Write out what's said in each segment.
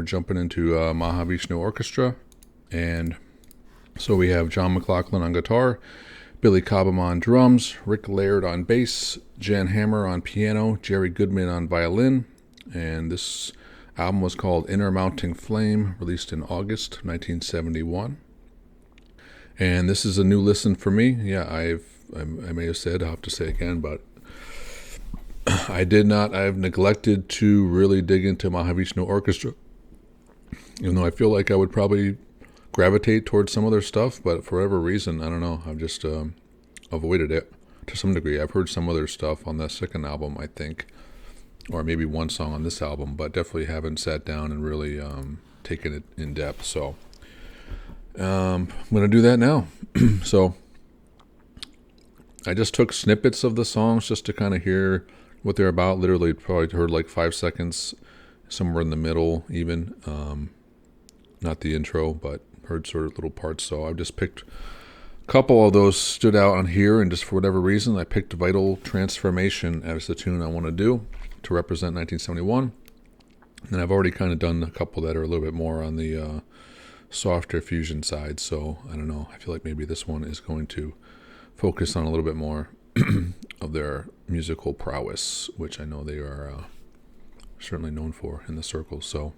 jumping into Mahavishnu Orchestra. And so we have John McLaughlin on guitar, Billy Cobham on drums, Rick Laird on bass, Jan Hammer on piano, Jerry Goodman on violin. And this album was called Inner Mounting Flame, released in August 1971. And this is a new listen for me. Yeah, I may have said, I'll have to say again, but I've neglected to really dig into Mahavishnu Orchestra, even though I feel like I would probably gravitate towards some other stuff, but for whatever reason, I don't know, I've just avoided it to some degree. I've heard some other stuff on the second album, I think, or maybe one song on this album, but definitely haven't sat down and really taken it in depth. So I'm going to do that now. So I just took snippets of the songs just to kind of hear what they're about. Literally probably heard like 5 seconds, somewhere in the middle even. Not the intro, but heard sort of little parts. So I've just picked a couple of those stood out on here, and just for whatever reason, I picked Vital Transformation as the tune I want to do to represent 1971. And I've already kind of done a couple that are a little bit more on the softer fusion side. So I don't know. I feel like maybe this one is going to focus on a little bit more of their musical prowess, which I know they are certainly known for in the circles. So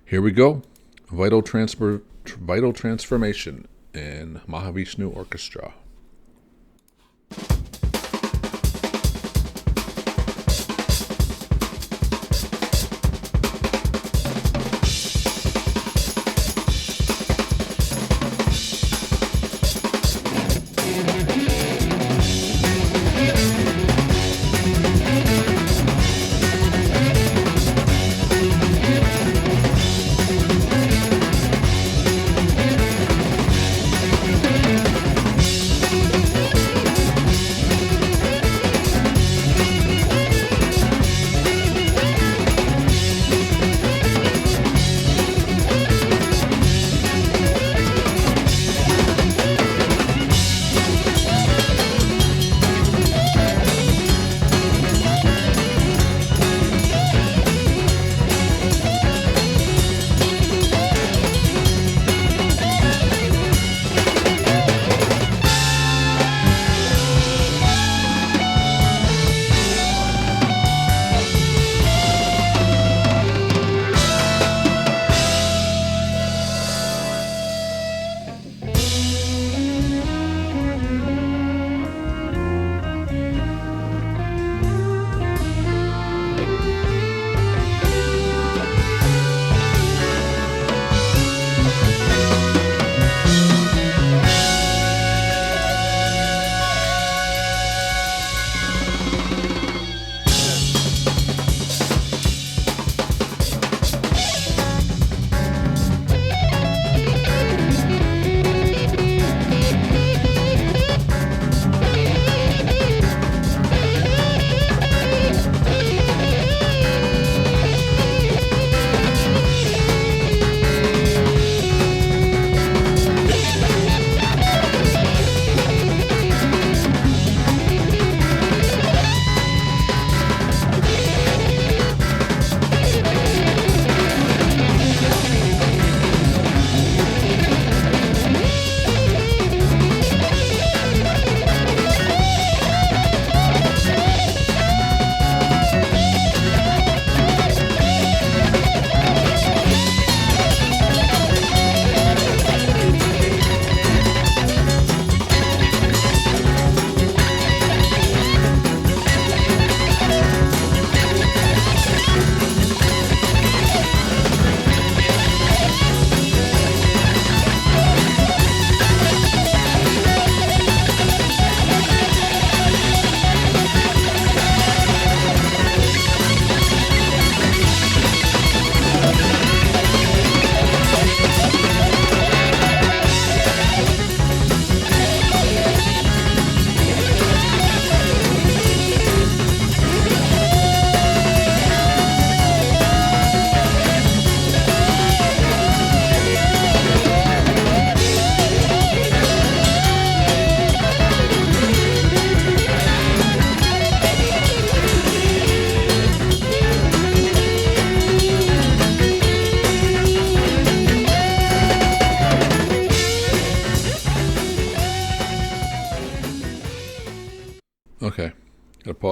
here we go. Vital Transformation and Mahavishnu Orchestra.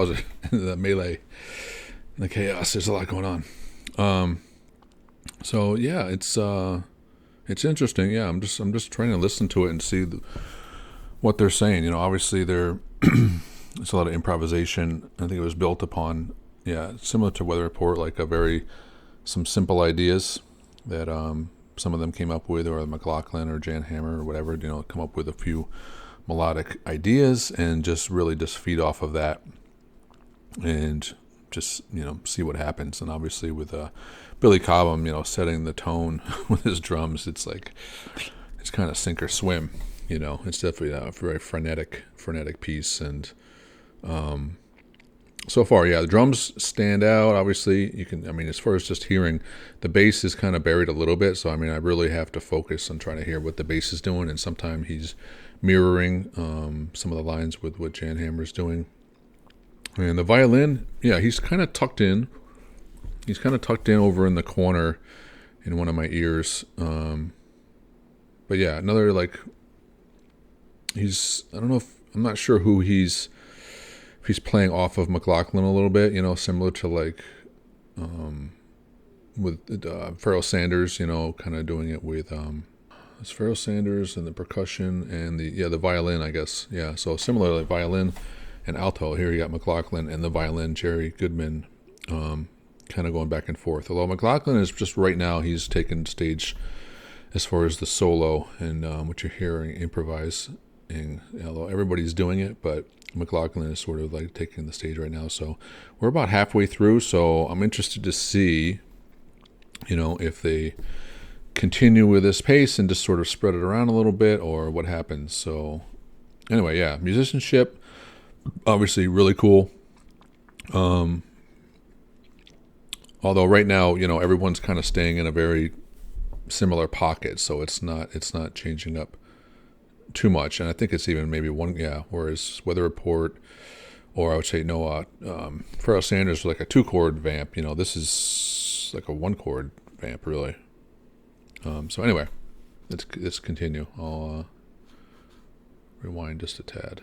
cause it, the melee, the chaos. There's a lot going on. So yeah, it's interesting. Yeah, I'm just trying to listen to it and see what they're saying. Obviously it's a lot of improvisation. I think it was built upon, similar to Weather Report, like some simple ideas that some of them came up with, or McLaughlin or Jan Hammer or whatever, come up with a few melodic ideas and just feed off of that and just, see what happens. And obviously with Billy Cobham, setting the tone with his drums, it's kind of sink or swim. It's definitely a very frenetic piece. And so far, the drums stand out. Obviously, as far as just hearing, the bass is kind of buried a little bit. So, I really have to focus on trying to hear what the bass is doing. And sometimes he's mirroring some of the lines with what Jan Hammer's doing. And the violin, he's kind of tucked in. He's kind of tucked in over in the corner in one of my ears. But another, I'm not sure who if he's playing off of McLaughlin a little bit, similar to with Pharoah Sanders, kind of doing it with it's Pharoah Sanders and the percussion and the violin, I guess. Yeah, so similarly, violin and alto. Here you got McLaughlin and the violin, Jerry Goodman, kind of going back and forth. Although McLaughlin is just right now, he's taken stage as far as the solo and what you're hearing improvising. Although everybody's doing it, but McLaughlin is sort of taking the stage right now. So we're about halfway through. So I'm interested to see, if they continue with this pace and just sort of spread it around a little bit, or what happens. So anyway, musicianship, obviously really cool. Although right now, everyone's kind of staying in a very similar pocket, so it's not changing up too much. And I think it's even maybe one, whereas Weather Report, or I would say Pharoah Sanders was like a 2-chord vamp. This is like a 1-chord vamp, really. So anyway, let's continue. I'll rewind just a tad.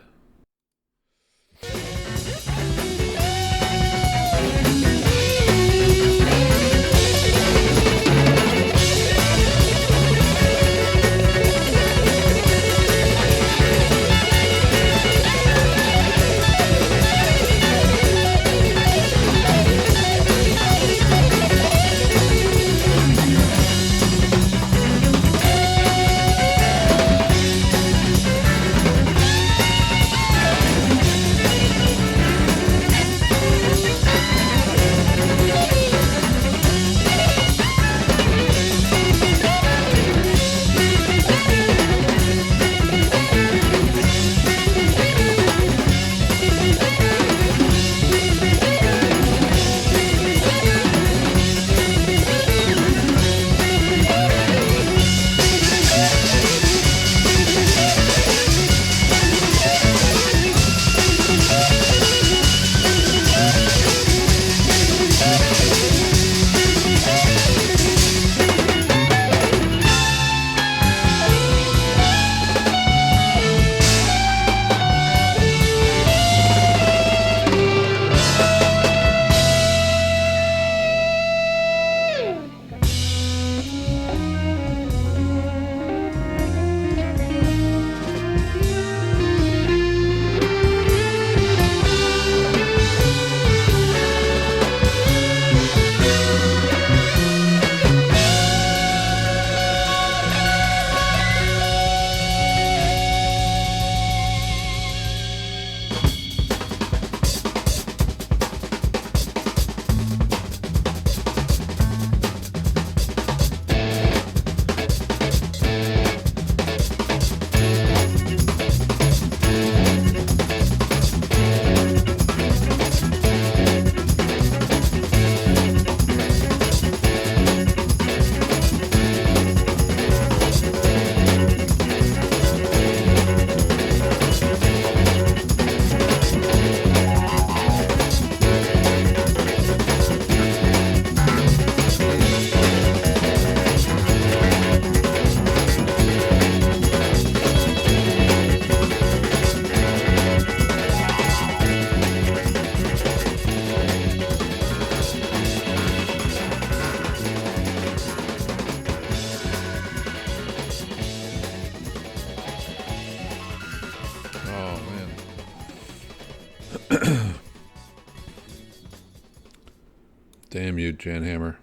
Jan Hammer.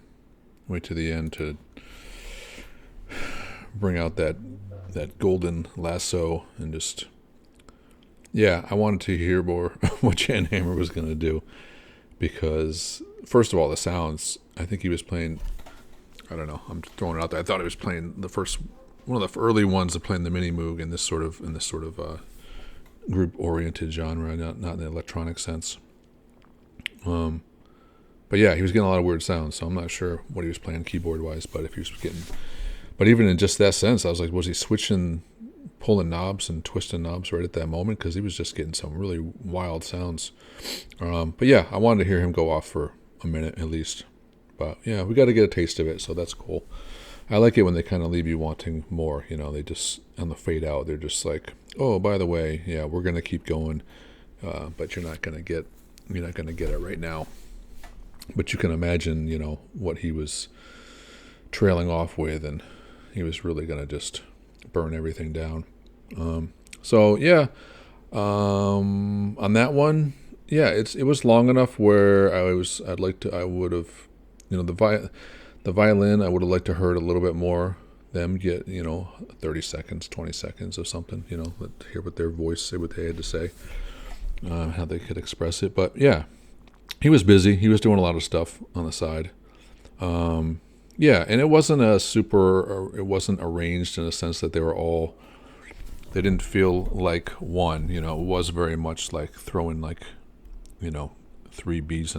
Wait to the end to bring out that golden lasso and just, yeah, I wanted to hear more what Jan Hammer was going to do, because first of all, the sounds, I think he was playing, I don't know, I'm throwing it out there. I thought he was playing one of the early ones of playing the mini moog in this sort of group oriented genre, not in the electronic sense. But yeah, he was getting a lot of weird sounds, so I'm not sure what he was playing keyboard wise, but if he was getting, but even in just that sense, I was like, was he pulling knobs and twisting knobs right at that moment? Because he was just getting some really wild sounds. But yeah, I wanted to hear him go off for a minute at least. But yeah, we got to get a taste of it, so that's cool. I like it when they kind of leave you wanting more. They just, on the fade out, they're just like, oh, by the way, yeah, we're going to keep going, but you're not going to get it right now. But you can imagine, what he was trailing off with, and he was really going to just burn everything down. So yeah, on that one, yeah, it was long enough where I would have, the violin, I would have liked to heard a little bit more them get, 30 seconds, 20 seconds or something, hear what their voice, say what they had to say, how they could express it. But yeah, he was busy. He was doing a lot of stuff on the side. Yeah, and it wasn't it wasn't arranged in a sense that they didn't feel like one, it was very much like throwing three bees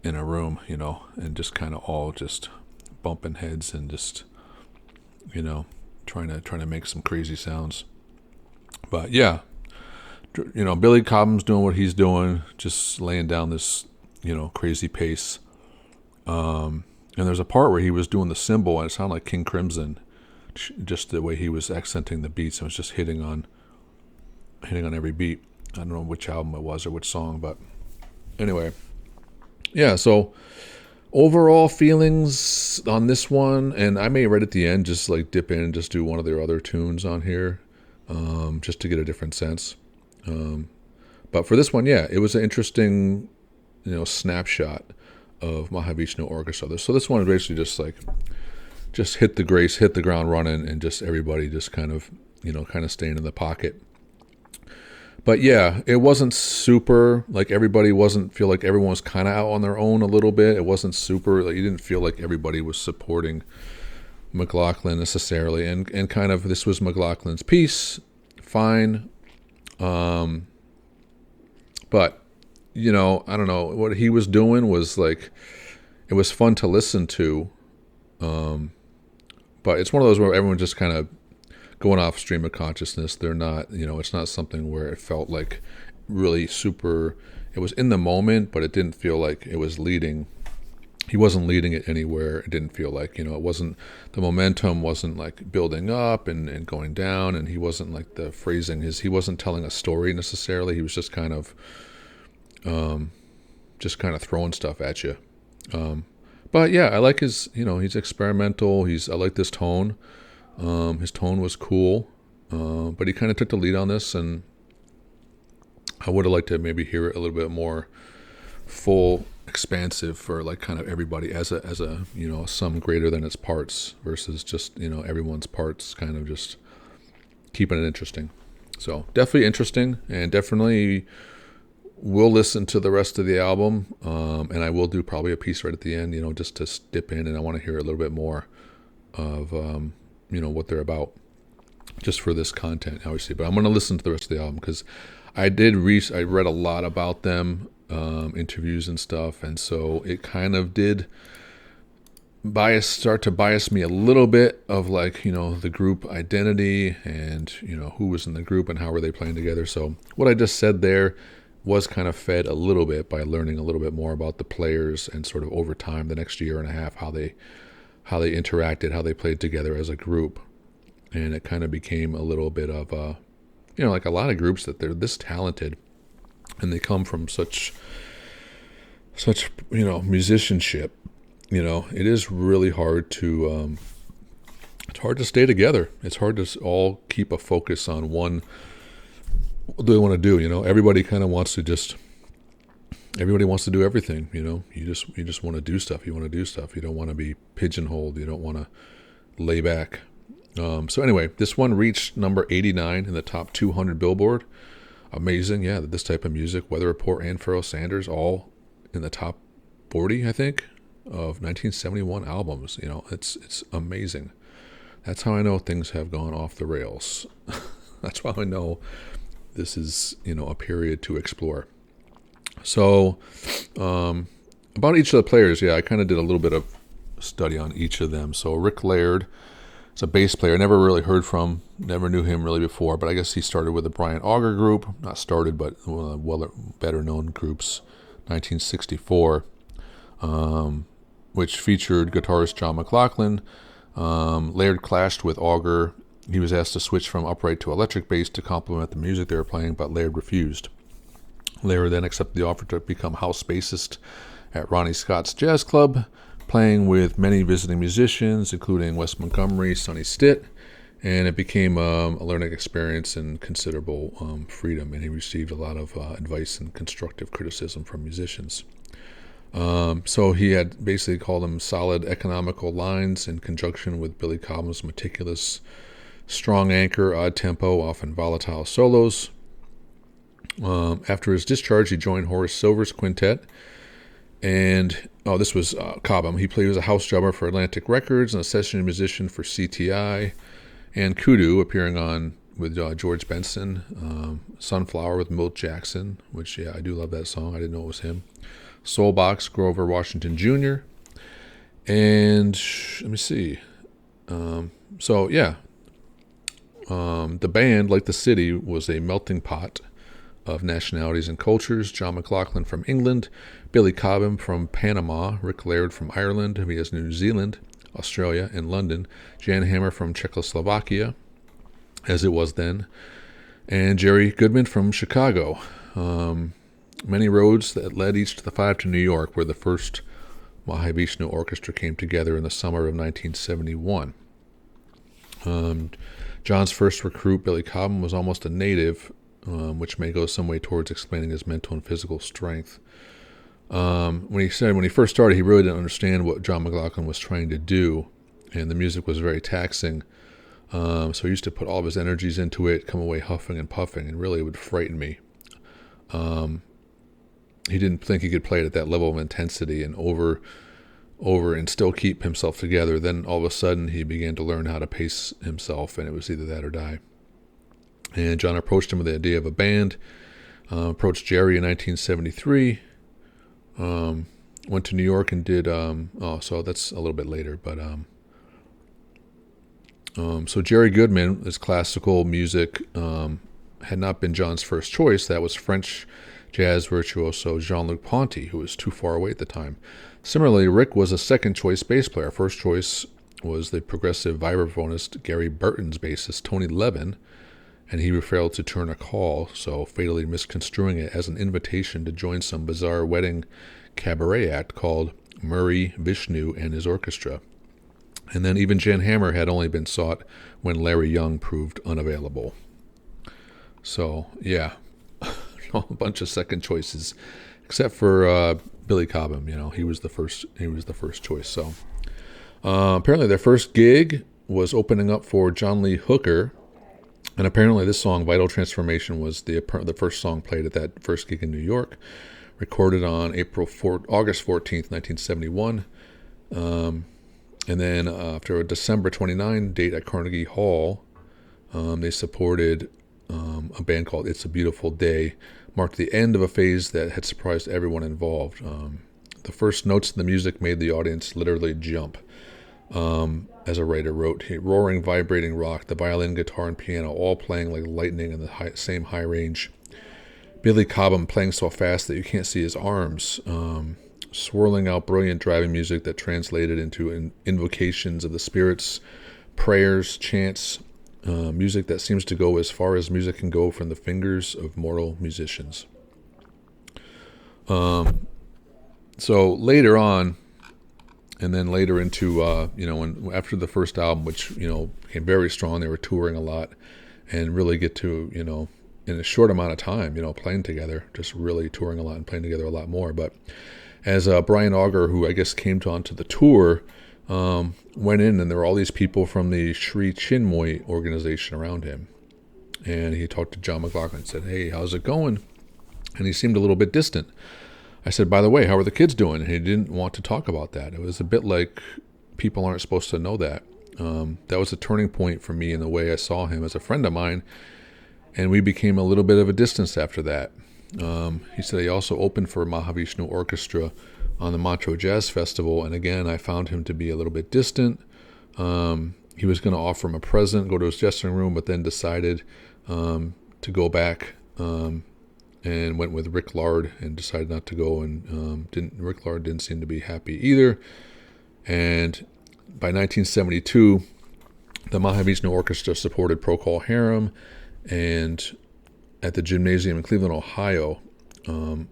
in a room, and just kind of all just bumping heads and just, trying to make some crazy sounds. But yeah, Billy Cobham's doing what he's doing, just laying down this, crazy pace. And there's a part where he was doing the cymbal and it sounded like King Crimson, just the way he was accenting the beats and was just hitting on every beat. I don't know which album it was or which song, but anyway. Yeah, so overall feelings on this one, and I may right at the end just like dip in and just do one of their other tunes on here, just to get a different sense. But for this one, yeah, it was an interesting, snapshot of Mahavishnu Orchestra. So this one is basically just hit the ground running, and just everybody just kind of staying in the pocket. But yeah, it wasn't super, like feel like everyone was kind of out on their own a little bit. It wasn't super, like you didn't feel like everybody was supporting McLaughlin necessarily. And kind of, this was McLaughlin's piece, fine. But, I don't know, what he was doing was like, it was fun to listen to. But it's one of those where everyone just kind of going off stream of consciousness. They're not, it's not something where it felt like really super, it was in the moment, but it didn't feel like it was leading. He wasn't leading it anywhere. It didn't feel like, it wasn't, the momentum wasn't like building up and going down, and he wasn't like the phrasing, he wasn't telling a story necessarily. He was just kind of throwing stuff at you. But yeah, I like his, he's experimental. I like this tone. His tone was cool, but he kind of took the lead on this, and I would have liked to maybe hear it a little bit more full, expansive for like kind of everybody as a sum greater than its parts versus just everyone's parts, kind of just keeping it interesting. So definitely interesting, and definitely will listen to the rest of the album, and I will do probably a piece right at the end, just to dip in, and I want to hear a little bit more of what they're about, just for this content, obviously. But I'm going to listen to the rest of the album, because I read a lot about them, interviews and stuff, and so it kind of did start to bias me a little bit of like, the group identity and, who was in the group and how were they playing together. So what I just said there was kind of fed a little bit by learning a little bit more about the players, and sort of over time, the next year and a half, how they interacted, how they played together as a group. And it kind of became a little bit of like a lot of groups that they're this talented and they come from such musicianship. It is really hard to it's hard to stay together. It's hard to all keep a focus on what they want to do. Everybody kind of wants to just everybody wants to do everything. You just want to do stuff. You want to do stuff. You don't want to be pigeonholed. You don't want to lay back. So anyway, this one reached number 89 in the top 200 Billboard. Amazing, yeah, that this type of music, Weather Report and Pharoah Sanders, all in the top 40, I think, of 1971 albums. It's amazing. That's how I know things have gone off the rails. That's how I know this is, a period to explore. So, about each of the players, I kind of did a little bit of study on each of them. So Rick Laird is a bass player. I never really heard from, never knew him really before, but I guess he started with the Brian Auger group. Not started, but one of the better known groups, 1964, which featured guitarist John McLaughlin. Laird clashed with Auger. He was asked to switch from upright to electric bass to complement the music they were playing, but Laird refused. Laird then accepted the offer to become house bassist at Ronnie Scott's Jazz Club, playing with many visiting musicians, including Wes Montgomery, Sonny Stitt, and it became a learning experience and considerable freedom, and he received a lot of advice and constructive criticism from musicians. So he had basically called them solid economical lines in conjunction with Billy Cobham's meticulous, strong anchor, odd tempo, often volatile solos. After his discharge, he joined Horace Silver's quintet. And, this was Cobham. He was a house drummer for Atlantic Records and a session musician for CTI. And Kudu, appearing on with George Benson. Sunflower with Milt Jackson, which, I do love that song. I didn't know it was him. Soulbox, Grover Washington Jr. And, let me see. The band, like the city, was a melting pot of nationalities and cultures. John McLaughlin from England, Billy Cobham from Panama, Rick Laird from Ireland, he has New Zealand, Australia, and London, Jan Hammer from Czechoslovakia, as it was then, and Jerry Goodman from Chicago. Many roads that led each of the five to New York, where the first Mahavishnu Orchestra came together in the summer of 1971. John's first recruit, Billy Cobham, was almost a native, which may go some way towards explaining his mental and physical strength. When he first started, he really didn't understand what John McLaughlin was trying to do, and the music was very taxing. So he used to put all of his energies into it, come away huffing and puffing, and really it would frighten me. He didn't think he could play it at that level of intensity and over and still keep himself together. Then all of a sudden he began to learn how to pace himself, and it was either that or die. And John approached him with the idea of a band, approached Jerry in 1973, went to New York and did, so that's a little bit later, but, so Jerry Goodman, his classical music, had not been John's first choice. That was French jazz virtuoso Jean-Luc Ponty, who was too far away at the time. Similarly, Rick was a second choice bass player. First choice was the progressive vibraphonist Gary Burton's bassist Tony Levin, and he failed to turn a call, so fatally misconstruing it as an invitation to join some bizarre wedding cabaret act called Murray Vishnu and his orchestra. And then even Jan Hammer had only been sought when Larry Young proved unavailable. So, a bunch of second choices, except for Billy Cobham. He was the first choice. So apparently their first gig was opening up for John Lee Hooker, and apparently this song, Vital Transformation, was the first song played at that first gig in New York, recorded on August 14th, 1971. And then after a December 29 date at Carnegie Hall, they supported a band called It's a Beautiful Day, marked the end of a phase that had surprised everyone involved. The first notes of the music made the audience literally jump. As a writer wrote, roaring, vibrating rock, the violin, guitar, and piano all playing like lightning in the same high range. Billy Cobham playing so fast that you can't see his arms, swirling out brilliant driving music that translated into invocations of the spirits, prayers, chants, music that seems to go as far as music can go from the fingers of mortal musicians. So later on, and then later into, after the first album, which, became very strong, they were touring a lot and really get to, in a short amount of time, playing together, just really touring a lot and playing together a lot more. But as Brian Auger, who I guess came onto the tour, went in, and there were all these people from the Sri Chinmoy organization around him. And he talked to John McLaughlin and said, "Hey, how's it going?" And he seemed a little bit distant. I said, "By the way, how are the kids doing?" And he didn't want to talk about that. It was a bit like people aren't supposed to know that. That was a turning point for me in the way I saw him as a friend of mine. And we became a little bit of a distance after that. He said he also opened for Mahavishnu Orchestra on the Montreux Jazz Festival. And again, I found him to be a little bit distant. He was going to offer him a present, go to his dressing room, but then decided to go back and went with Rick Lard and decided not to go. And Rick Lard didn't seem to be happy either. And by 1972, the Mahavishnu Orchestra supported Procol Harum, and at the Gymnasium in Cleveland, Ohio, and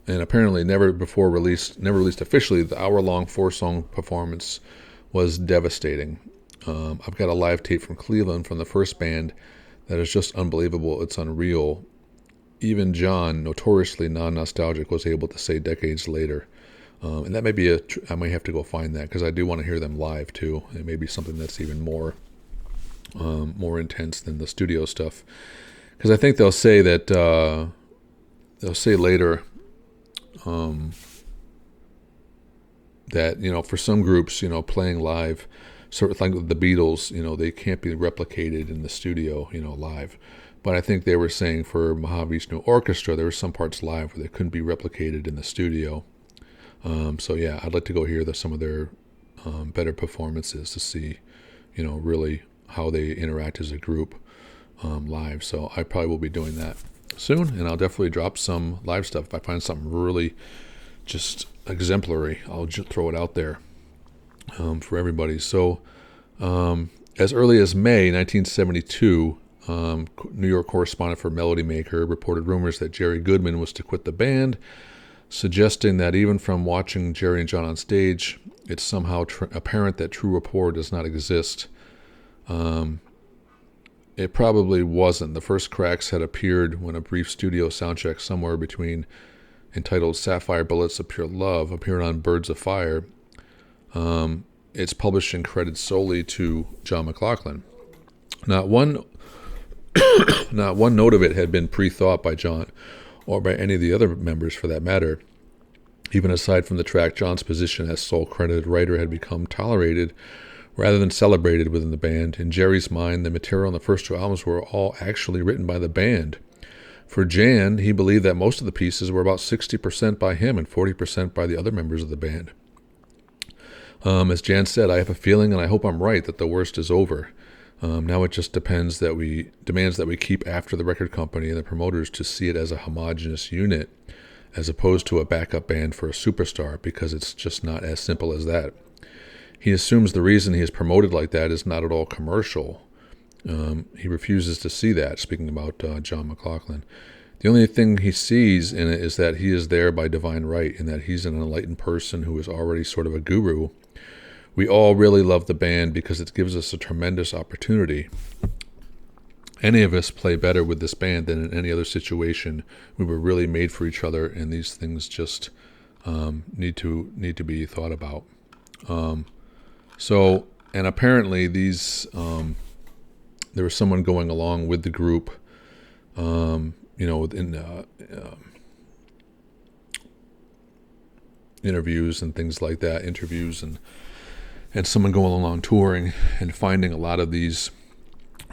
apparently never released officially, the hour-long 4-song performance was devastating. I've got a live tape from Cleveland from the first band that is just unbelievable. It's unreal. Even John, notoriously non-nostalgic, was able to say decades later. And that may be I might have to go find that, because I do want to hear them live too. It may be something that's even more intense than the studio stuff, because I think they'll say that later that for some groups, playing live, sort of like the Beatles, they can't be replicated in the studio, live. But I think they were saying for Mahavishnu Orchestra, there were some parts live where they couldn't be replicated in the studio. So yeah, I'd like to go hear some of their better performances to see, really how they interact as a group live. So I probably will be doing that soon, and I'll definitely drop some live stuff. If I find something really just exemplary, I'll just throw it out there for everybody. So as early as May 1972, New York correspondent for Melody Maker reported rumors that Jerry Goodman was to quit the band, suggesting that even from watching Jerry and John on stage, it's somehow apparent that true rapport does not exist. It probably wasn't. The first cracks had appeared when a brief studio soundcheck somewhere between entitled Sapphire Bullets of Pure Love appeared on Birds of Fire. Its publishing credit solely to John McLaughlin. Not one note of it had been pre-thought by John, or by any of the other members for that matter. Even aside from the track, John's position as sole credited writer had become tolerated rather than celebrated within the band. In Jerry's mind, the material on the first 2 albums were all actually written by the band. For Jan, he believed that most of the pieces were about 60% by him and 40% by the other members of the band. As Jan said, "I have a feeling, and I hope I'm right, that the worst is over. Now it just demands that we keep after the record company and the promoters to see it as a homogeneous unit, as opposed to a backup band for a superstar, because it's just not as simple as that." He assumes the reason he is promoted like that is not at all commercial. He refuses to see that, speaking about John McLaughlin. The only thing he sees in it is that he is there by divine right, and that he's an enlightened person who is already sort of a guru. We all really love the band because it gives us a tremendous opportunity. Any of us play better with this band than in any other situation. We were really made for each other, and these things just need to be thought about. And apparently these there was someone going along with the group, in interviews and things like that, and someone going along touring and finding a lot of these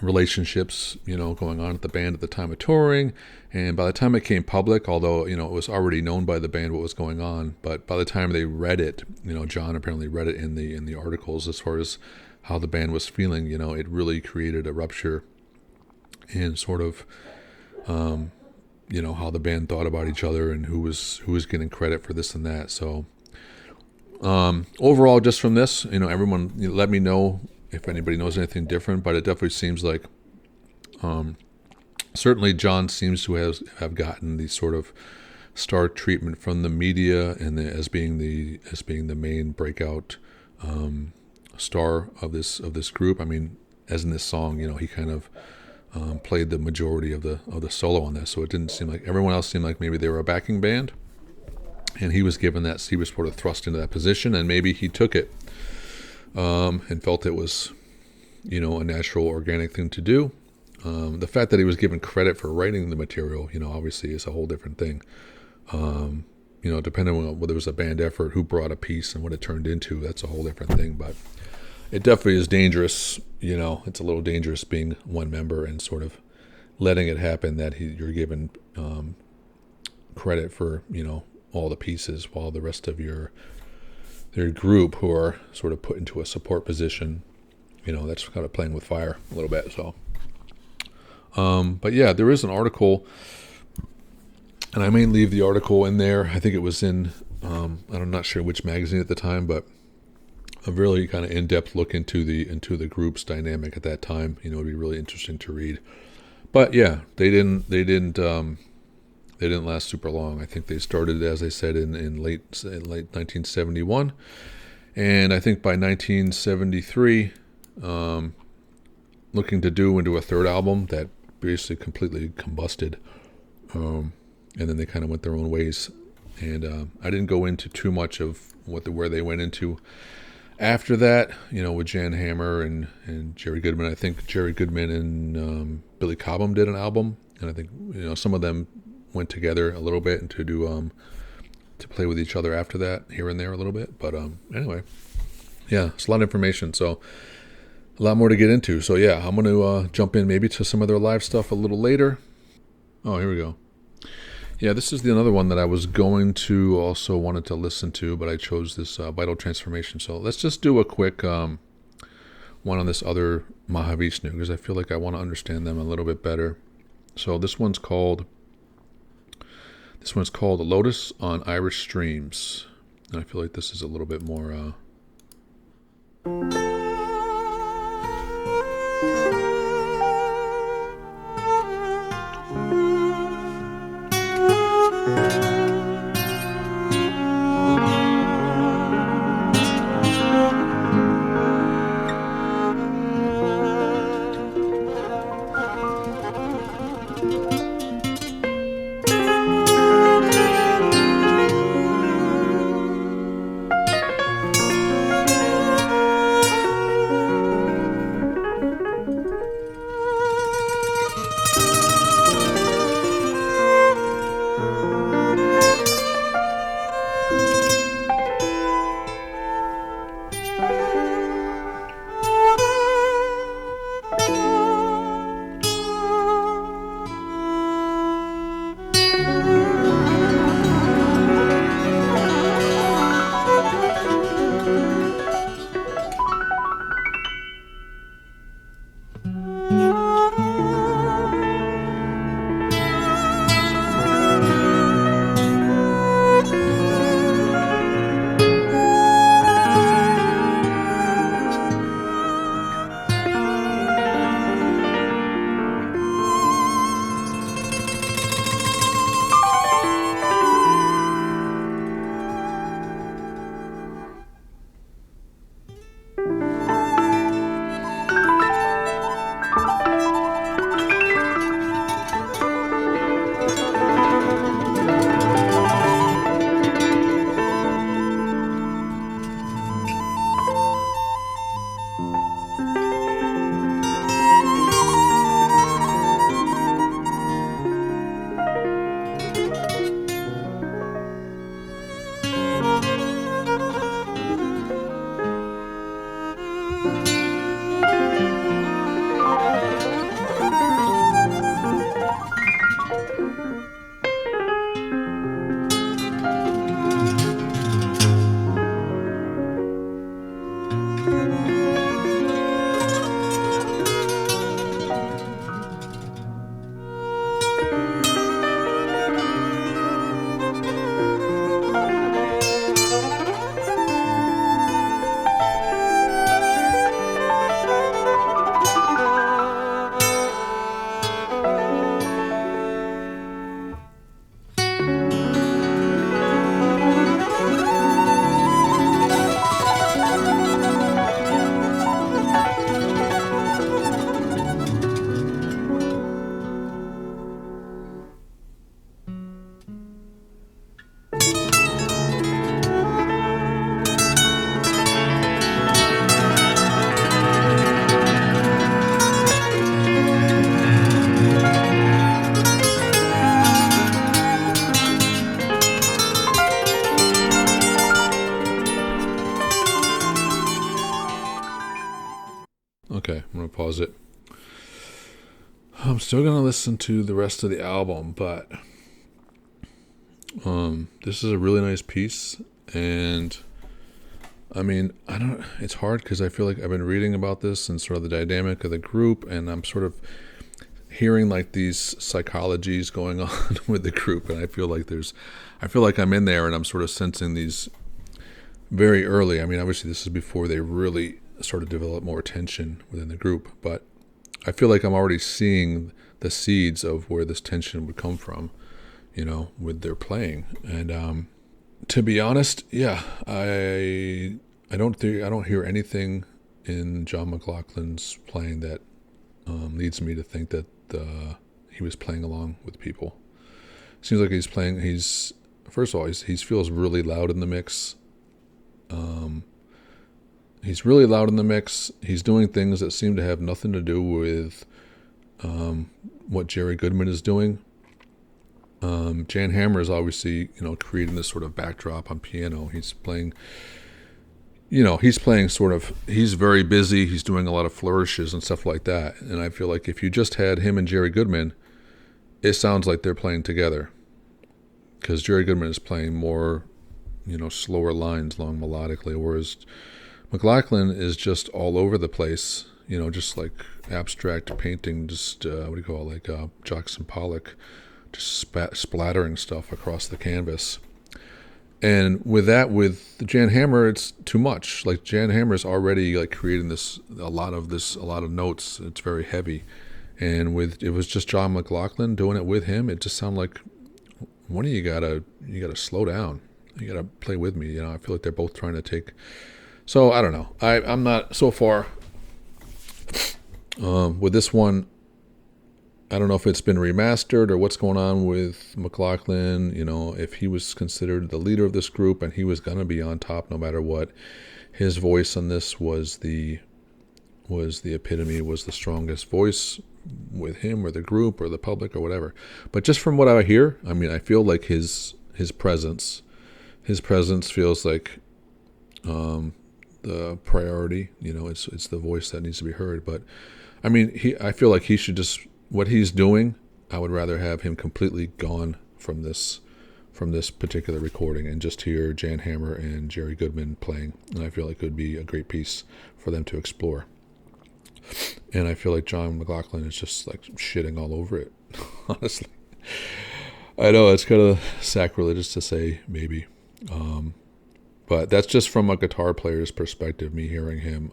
relationships, going on at the band at the time of touring. And by the time it came public, although, it was already known by the band what was going on, but by the time they read it, John apparently read it in the articles as far as how the band was feeling, it really created a rupture in sort of, how the band thought about each other and who was getting credit for this and that. So, overall, just from this, everyone, let me know if anybody knows anything different, but it definitely seems like, certainly John seems to have gotten the sort of star treatment from the media and as being the main breakout star of this group. I mean, as in this song, he kind of played the majority of the solo on this. So it didn't seem like everyone else seemed like maybe they were a backing band, and he was given that, he was sort of thrust into that position, and maybe he took it and felt it was, a natural, organic thing to do. The fact that he was given credit for writing the material, obviously is a whole different thing. Depending on whether it was a band effort, who brought a piece, and what it turned into, that's a whole different thing. But it definitely is dangerous. It's a little dangerous being one member and sort of letting it happen that you're given credit for, all the pieces, while the rest of your group, who are sort of put into a support position, that's kind of playing with fire a little bit. So, but yeah, there is an article, and I may leave the article in there. I think it was in, I'm not sure which magazine at the time, but a really kind of in-depth look into the group's dynamic at that time. It'd be really interesting to read. But yeah, they didn't last super long. I think they started, as I said, in late 1971, and I think by 1973, looking to do into a third album that basically completely combusted, and then they kind of went their own ways. And I didn't go into too much of where they went into after that, with Jan Hammer and Jerry Goodman. I think Jerry Goodman and Billy Cobham did an album, and I think some of them went together a little bit and to play with each other after that, here and there a little bit. But anyway, yeah, it's a lot of information, so a lot more to get into. So yeah, I'm going to jump in maybe to some of their live stuff a little later. Oh, here we go. Yeah, this is another one that I was going to also wanted to listen to, but I chose this Vital Transformation. So let's just do a quick one on this other Mahavishnu, because I feel like I want to understand them a little bit better. So this one's called Lotus on Irish Streams, and I feel like this is a little bit more Okay, I'm going to pause it. I'm still going to listen to the rest of the album, but this is a really nice piece. And I mean, it's hard because I feel like I've been reading about this and sort of the dynamic of the group, and I'm sort of hearing like these psychologies going on with the group, and I feel like I'm in there and I'm sort of sensing these very early. I mean, obviously this is before they really sort of develop more tension within the group, but I feel like I'm already seeing the seeds of where this tension would come from, with their playing. And to be honest, yeah, I don't hear anything in John McLaughlin's playing that leads me to think that he was playing along with people. Seems like first of all, he feels really loud in the mix. He's really loud in the mix. He's doing things that seem to have nothing to do with what Jerry Goodman is doing. Jan Hammer is obviously, creating this sort of backdrop on piano. He's playing he's very busy. He's doing a lot of flourishes and stuff like that. And I feel like if you just had him and Jerry Goodman, it sounds like they're playing together. Because Jerry Goodman is playing more, slower lines long melodically, whereas McLaughlin is just all over the place, just like abstract painting, just, Jackson Pollock, just splattering stuff across the canvas. And with Jan Hammer, it's too much. Like Jan Hammer is already like creating a lot of notes. It's very heavy. And it was just John McLaughlin doing it with him. It just sounded like, one of you gotta slow down. You gotta play with me. I feel like they're both trying to take. So I don't know. I'm not so far with this one. I don't know if it's been remastered or what's going on with McLaughlin. If he was considered the leader of this group and he was going to be on top no matter what, his voice on this was the epitome, was the strongest voice with him or the group or the public or whatever. But just from what I hear, I mean, I feel like his presence feels like the priority. It's the voice that needs to be heard. But I mean, I feel like he should just. What he's doing, I would rather have him completely gone from this particular recording and just hear Jan Hammer and Jerry Goodman playing. And I feel like it would be a great piece for them to explore. And I feel like John McLaughlin is just like shitting all over it, honestly. I know it's kind of sacrilegious to say, maybe. But that's just from a guitar player's perspective, me hearing him.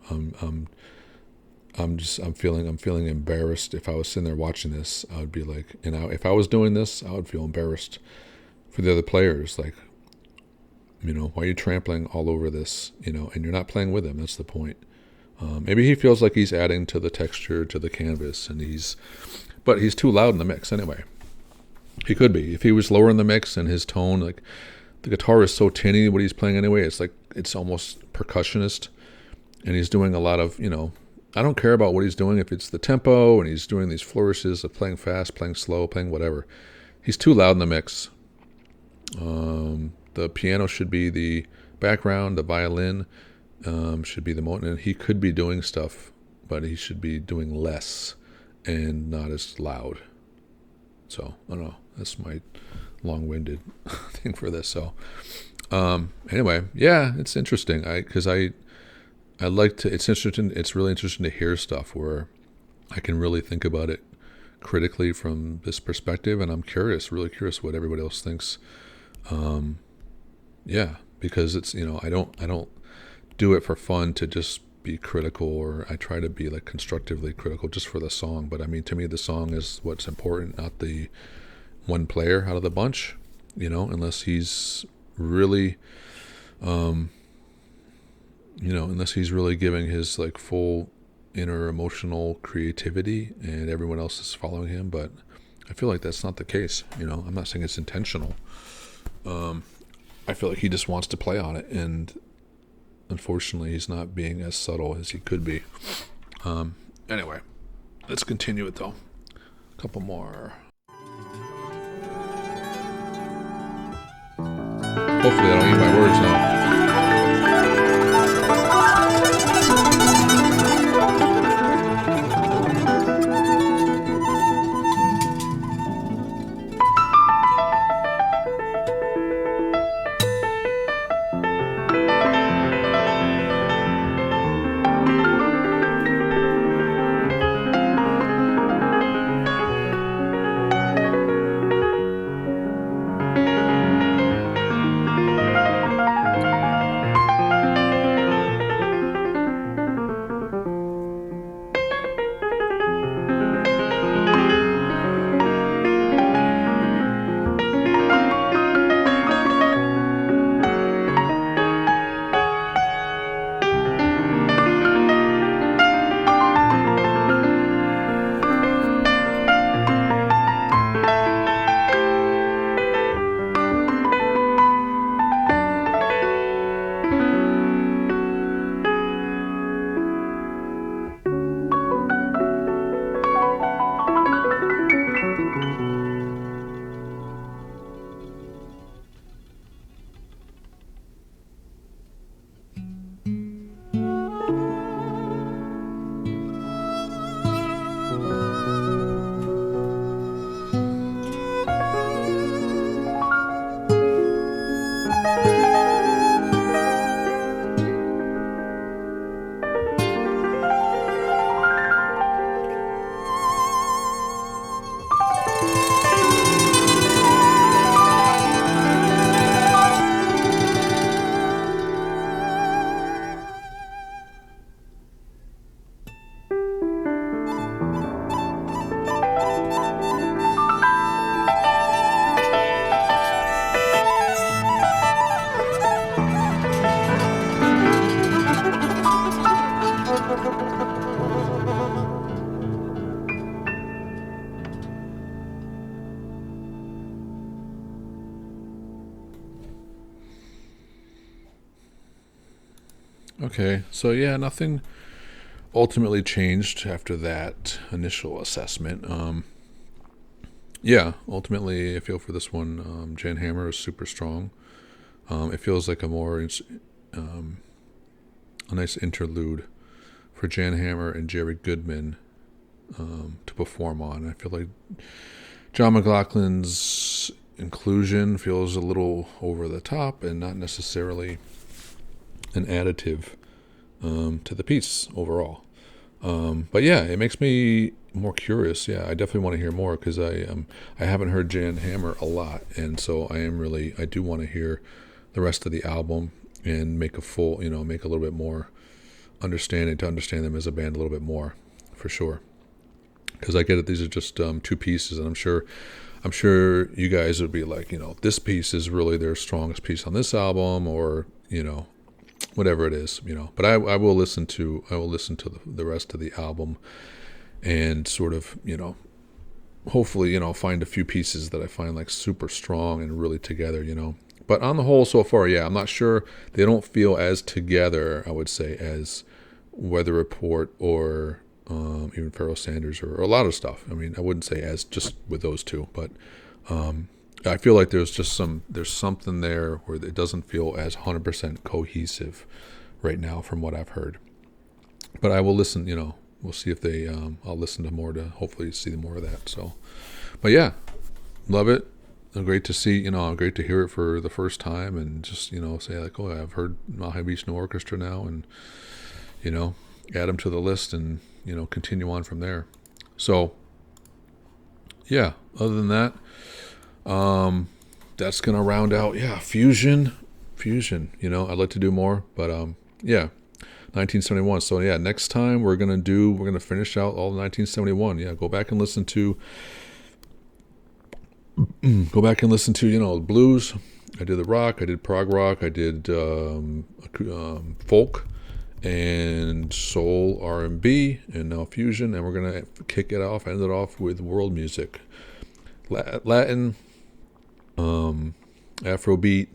I'm feeling embarrassed. If I was sitting there watching this, I would be like, if I was doing this, I would feel embarrassed for the other players. Like, why are you trampling all over this, and you're not playing with him. That's the point. Maybe he feels like he's adding to the texture, to the canvas, but he's too loud in the mix anyway. He could be. If he was lower in the mix and his tone, like, the guitar is so tinny, what he's playing anyway, it's like, it's almost percussionist, and he's doing a lot of, I don't care about what he's doing, if it's the tempo and he's doing these flourishes of playing fast, playing slow, playing whatever. He's too loud in the mix. The piano should be the background, the violin should be the motion, and he could be doing stuff, but he should be doing less and not as loud. So, I don't know. That's my long-winded thing for this. So, anyway, yeah, it's interesting. It's interesting. It's really interesting to hear stuff where I can really think about it critically from this perspective, and I'm really curious what everybody else thinks. Because it's, I don't do it for fun to just be critical, or I try to be like constructively critical just for the song. But I mean, to me, the song is what's important, not the one player out of the bunch, unless he's really, unless he's really giving his like full inner emotional creativity and everyone else is following him. But I feel like that's not the case. I'm not saying it's intentional. I feel like he just wants to play on it, and unfortunately he's not being as subtle as he could be. Anyway, let's continue it though. A couple more. Hopefully I don't eat my words now. Okay, so yeah, nothing ultimately changed after that initial assessment. Yeah, ultimately, I feel for this one, Jan Hammer is super strong. It feels like um, a nice interlude for Jan Hammer and Jerry Goodman to perform on. I feel like John McLaughlin's inclusion feels a little over the top and not necessarily an additive to the piece overall. But yeah, it makes me more curious. Yeah, I definitely want to hear more because I haven't heard Jan Hammer a lot, and so I do want to hear the rest of the album and make make a little bit more understanding to understand them as a band a little bit more, for sure. Because I get it, these are just two pieces, and I'm sure you guys would be like, this piece is really their strongest piece on this album, or whatever it is, But I will listen to the rest of the album and sort of hopefully find a few pieces that I find like super strong and really together. But on the whole, so far, yeah, I'm not sure. They don't feel as together, I would say, as Weather Report or even Pharoah Sanders or a lot of stuff. I mean, I wouldn't say as just with those two, but I feel like there's something there where it doesn't feel as 100% cohesive right now from what I've heard. But I will listen. We'll see if they. I'll listen to more to hopefully see more of that. So, but yeah, love it. Great to see. Great to hear it for the first time and just say like, oh, I've heard Mahavishnu Orchestra now, and add them to the list and continue on from there. So yeah, other than that, that's gonna round out fusion. I'd like to do more, but yeah, 1971. So yeah, next time we're gonna finish out all of 1971. Yeah, go back and listen to blues. I did the rock, I did prog rock, I did folk and soul, R&B, and now fusion, and we're gonna end it off with world music, Latin, Afrobeat.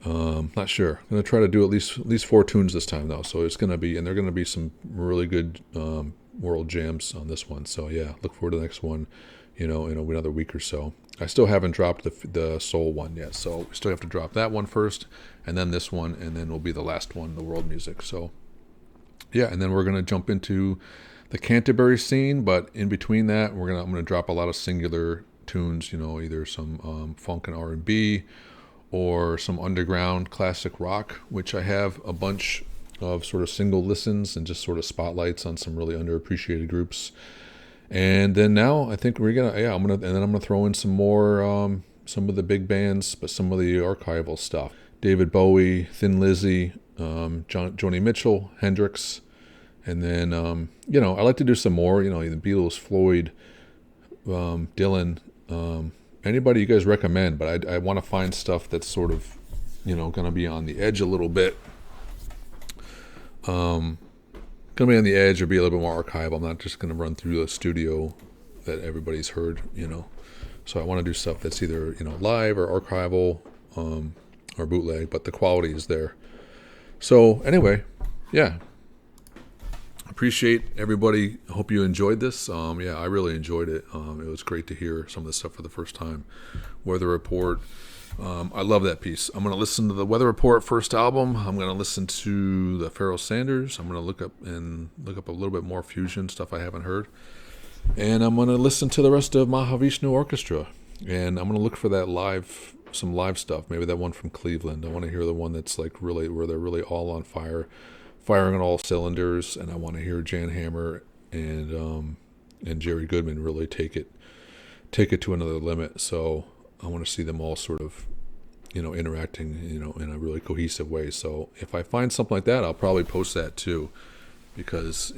Not sure. I'm gonna try to do at least 4 tunes this time though. So they're gonna be some really good world jams on this one. So yeah, look forward to the next one. In another week or so. I still haven't dropped the soul one yet, so we still have to drop that one first, and then this one, and then will be the last one, the world music. So yeah, and then we're gonna jump into the Canterbury scene, but in between that, I'm gonna drop a lot of singular tunes. Either some funk and R&B, or some underground classic rock, which I have a bunch of sort of single listens and just sort of spotlights on some really underappreciated groups. And then now I think I'm gonna throw in some more some of the big bands, but some of the archival stuff. David Bowie, Thin Lizzy, Joni Mitchell, Hendrix, and then I like to do some more. The Beatles, Floyd, Dylan, anybody you guys recommend. But I want to find stuff that's sort of gonna be on the edge a little bit. Gonna be on the edge or be a little bit more archival. I'm not just gonna run through a studio that everybody's heard, So I want to do stuff that's either live or archival or bootleg, but the quality is there. So anyway, yeah, appreciate everybody. Hope you enjoyed this. Yeah, I really enjoyed it. It was great to hear some of this stuff for the first time. Weather Report. I love that piece. I'm going to listen to the Weather Report first album. I'm going to listen to the Pharoah Sanders. I'm going to look up a little bit more fusion stuff I haven't heard. And I'm going to listen to the rest of Mahavishnu Orchestra. And I'm going to look for some live stuff. Maybe that one from Cleveland. I want to hear the one that's like really, where they're really all on fire, firing on all cylinders. And I want to hear Jan Hammer and Jerry Goodman really take it to another limit. So I want to see them all sort of, interacting, in a really cohesive way. So if I find something like that, I'll probably post that too, because,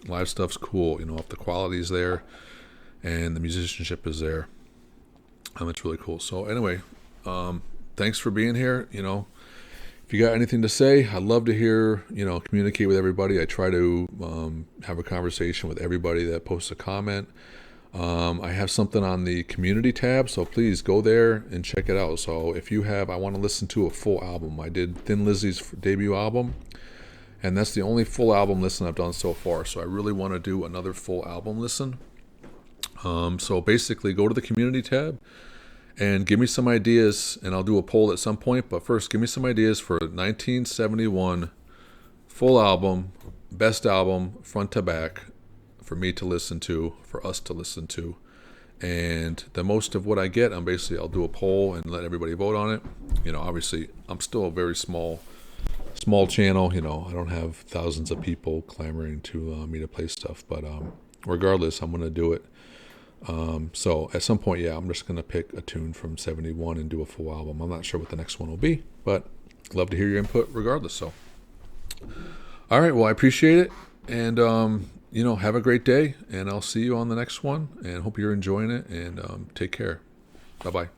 live stuff's cool. If the quality's there and the musicianship is there, it's really cool. So anyway, thanks for being here. If you got anything to say, I'd love to hear, communicate with everybody. I try to have a conversation with everybody that posts a comment. I have something on the community tab, so please go there and check it out. So if you have, I want to listen to a full album. I did Thin Lizzy's debut album, and that's the only full album listen I've done so far. So I really want to do another full album listen. So basically, go to the community tab and give me some ideas, and I'll do a poll at some point. But first, give me some ideas for 1971 full album, best album, front to back, for me to listen to, for us to listen to. And the most of what I get, I'll do a poll and let everybody vote on it. Obviously, I'm still a very small channel. I don't have thousands of people clamoring to me to play stuff. But regardless, I'm going to do it. So at some point, I'm just going to pick a tune from 71 and do a full album. I'm not sure what the next one will be, but love to hear your input regardless. So, all right, well, I appreciate it. And, have a great day, and I'll see you on the next one, and hope you're enjoying it, and take care. Bye-bye.